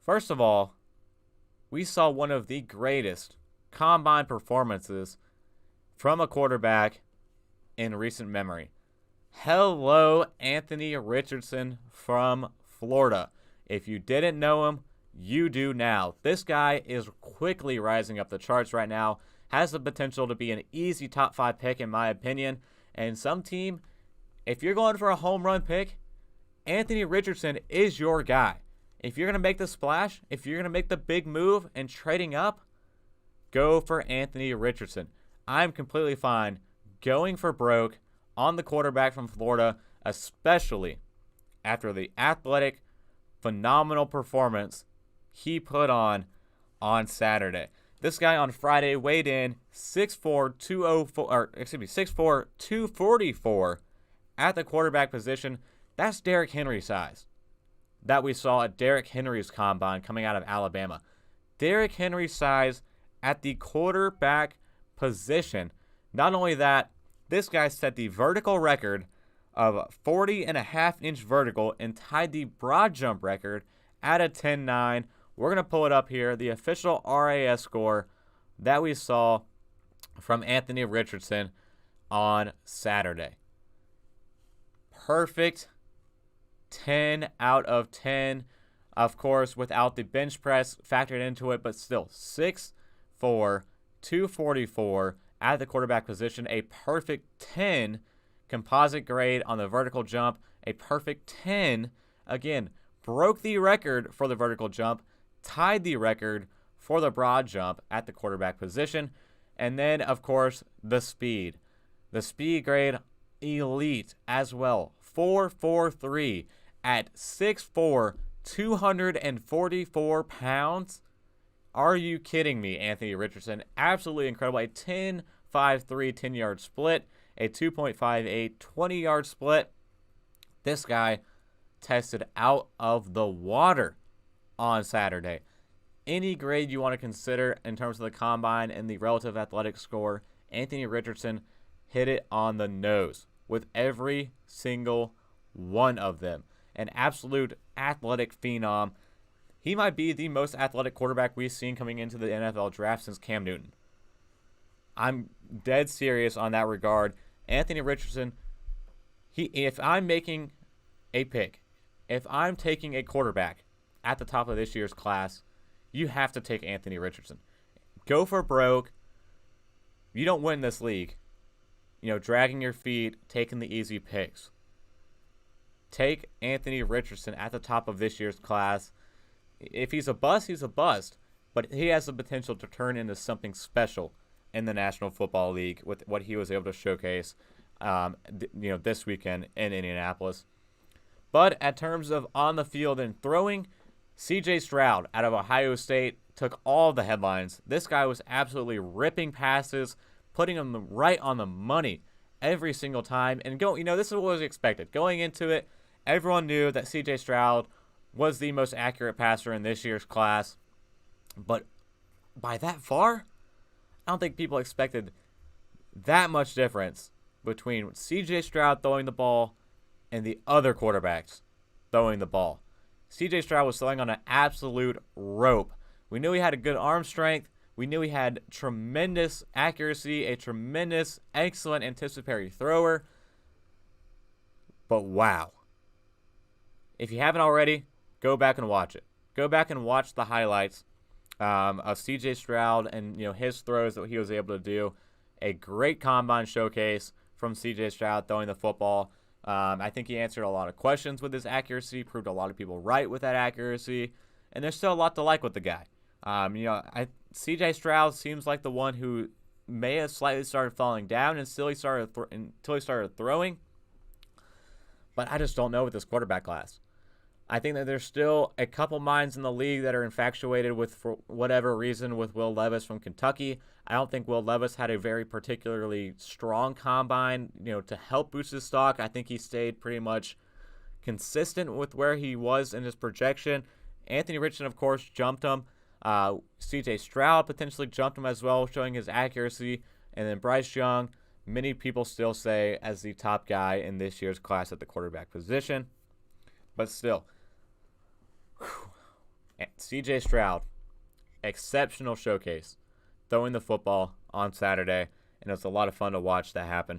First of all, we saw one of the greatest combine performances from a quarterback in recent memory. Hello, Anthony Richardson from Florida. If you didn't know him, you do now. This guy is quickly rising up the charts right now, has the potential to be an easy top 5 pick in my opinion, and some team, if you're going for a home run pick, Anthony Richardson is your guy. If you're going to make the splash, if you're going to make the big move and trading up, go for Anthony Richardson. I'm completely fine going for broke on the quarterback from Florida, especially after the athletic, phenomenal performance he put on Saturday. This guy on Friday weighed in 6'4", 244 at the quarterback position. That's Derrick Henry size that we saw at Derrick Henry's combine coming out of Alabama. Derrick Henry size at the quarterback position. Not only that, this guy set the vertical record of 40.5-inch vertical and tied the broad jump record at a 10.9. We're going to pull it up here, the official RAS score that we saw from Anthony Richardson on Saturday. Perfect 10 out of 10, of course, without the bench press factored into it, but still 6'4", 244 at the quarterback position, a perfect 10 composite grade on the vertical jump, a perfect 10, again, broke the record for the vertical jump, tied the record for the broad jump at the quarterback position, and then, of course, the speed. The speed grade, elite as well, 4.43 at 6'4", 244 pounds. Are you kidding me, Anthony Richardson? Absolutely incredible. A 10.53 10-yard split, a 2.58 20-yard split. This guy tested out of the water on Saturday. Any grade you want to consider in terms of the combine and the relative athletic score, Anthony Richardson hit it on the nose with every single one of them. An absolute athletic phenom. He might be the most athletic quarterback we've seen coming into the NFL draft since Cam Newton. I'm dead serious on that regard. Anthony Richardson, if I'm making a pick, if I'm taking a quarterback at the top of this year's class, you have to take Anthony Richardson. Go for broke. You don't win this league, dragging your feet, taking the easy picks. Take Anthony Richardson at the top of this year's class. If he's a bust, he's a bust. But he has the potential to turn into something special in the National Football League with what he was able to showcase this weekend in Indianapolis. But in terms of on the field and throwing, C.J. Stroud out of Ohio State took all the headlines. This guy was absolutely ripping passes, putting them right on the money every single time. And this is what was expected. Going into it, everyone knew that C.J. Stroud was the most accurate passer in this year's class. But by that far, I don't think people expected that much difference between C.J. Stroud throwing the ball and the other quarterbacks throwing the ball. C.J. Stroud was throwing on an absolute rope. We knew he had a good arm strength. We knew he had tremendous accuracy, a tremendous, excellent anticipatory thrower. But wow. If you haven't already, go back and watch it. Go back and watch the highlights of C.J. Stroud and his throws that he was able to do. A great combine showcase from C.J. Stroud throwing the football. I think he answered a lot of questions with his accuracy, proved a lot of people right with that accuracy, and there's still a lot to like with the guy. C.J. Stroud seems like the one who may have slightly started falling down until he started throwing, but I just don't know with this quarterback class. I think that there's still a couple minds in the league that are infatuated with, for whatever reason, with Will Levis from Kentucky. I don't think Will Levis had a very particularly strong combine, to help boost his stock. I think he stayed pretty much consistent with where he was in his projection. Anthony Richardson, of course, jumped him. C.J. Stroud potentially jumped him as well, showing his accuracy. And then Bryce Young, many people still say as the top guy in this year's class at the quarterback position. But still, And C.J. Stroud, exceptional showcase, throwing the football on Saturday, and it was a lot of fun to watch that happen.